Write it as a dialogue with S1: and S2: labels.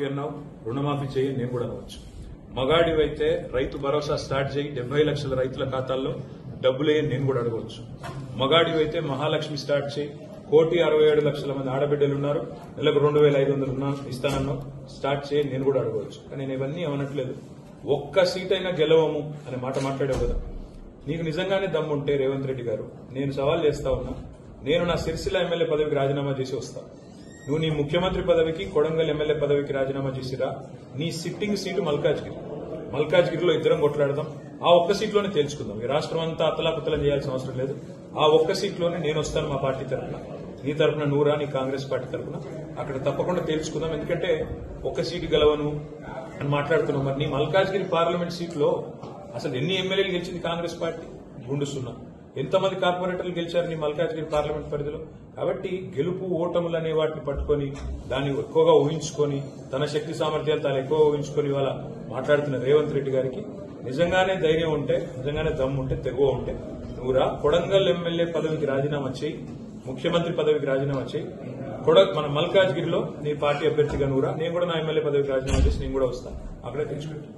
S1: అన్నావు రుణమాఫీ చేయి నేను కూడా అనవచ్చు. మగాడివైతే రైతు భరోసా స్టార్ట్ చేయి 70 లక్షల రైతుల ఖాతాల్లో డబ్బులే నేను కూడా అడగవచ్చు. మగాడివైతే మహాలక్ష్మి స్టార్ట్ చేయి 1,67,00,000 మంది ఆడబిడ్డలు ఉన్నారు, నెలకు 2,500 ఇస్తానన్నావు స్టార్ట్ చేయి నేను కూడా అడగవచ్చు. కానీ నేను ఇవన్నీ అనట్లేదు. ఒక్క సీట్ అయినా గెలవము అనే మాట మాట్లాడావు కదా. నీకు నిజంగానే దమ్ముంటే రేవంత్ రెడ్డి గారు నేను సవాల్ చేస్తా ఉన్నా, నేను నా సిరిసిల్ల ఎమ్మెల్యే పదవికి రాజీనామా చేసి వస్తా. నువ్వు నీ ముఖ్యమంత్రి పదవికి కొడంగల్ ఎమ్మెల్యే పదవికి రాజీనామా చేసిరా. నీ సిట్టింగ్ సీటు మల్కాజ్గిరిలో ఇద్దరం కొట్లాడదాం. ఆ ఒక్క సీట్లోనే తేల్చుకుందాం. ఈ రాష్ట్రం అంతా అతలాకుతలం చేయాల్సిన అవసరం లేదు. ఆ ఒక్క సీట్లోనే నేను వస్తాను మా పార్టీ తరఫున, నీ తరఫున నూరా నీ కాంగ్రెస్ పార్టీ తరఫున అక్కడ తప్పకుండా తేల్చుకుందాం. ఎందుకంటే ఒక్క సీటు గెలవను అని మాట్లాడుతున్నాం. మరి నీ మల్కాజ్గిరి పార్లమెంట్ సీట్లో అసలు ఎన్ని ఎమ్మెల్యేలు గెలిచింది కాంగ్రెస్ పార్టీ? గుండు సున్నా. ఎంతమంది కార్పొరేటర్లు గెలిచారు నీ మల్కాజ్గిరి పార్లమెంట్ పరిధిలో? కాబట్టి గెలుపు ఓటములు అనే వాటిని పట్టుకొని దాన్ని ఎక్కువగా ఊహించుకొని తన శక్తి సామర్థ్యాలు తాను ఎక్కువ ఊహించుకొని ఇవాళ మాట్లాడుతున్న రేవంత్ రెడ్డి గారికి నిజంగానే ధైర్యం ఉంటే, నిజంగానే దమ్ము ఉంటే, తెగువ ఉంటే నువ్వురా కొడంగల్ ఎమ్మెల్యే పదవికి రాజీనామా చేయి, ముఖ్యమంత్రి పదవికి రాజీనామా చేయి. మన మల్కాజ్గిరిలో నీ పార్టీ అభ్యర్థిగా నువ్వురా, నేను కూడా నా ఎమ్మెల్యే పదవికి రాజీనామా చేసి నేను కూడా వస్తాను. అక్కడే తెచ్చుకుంటాను.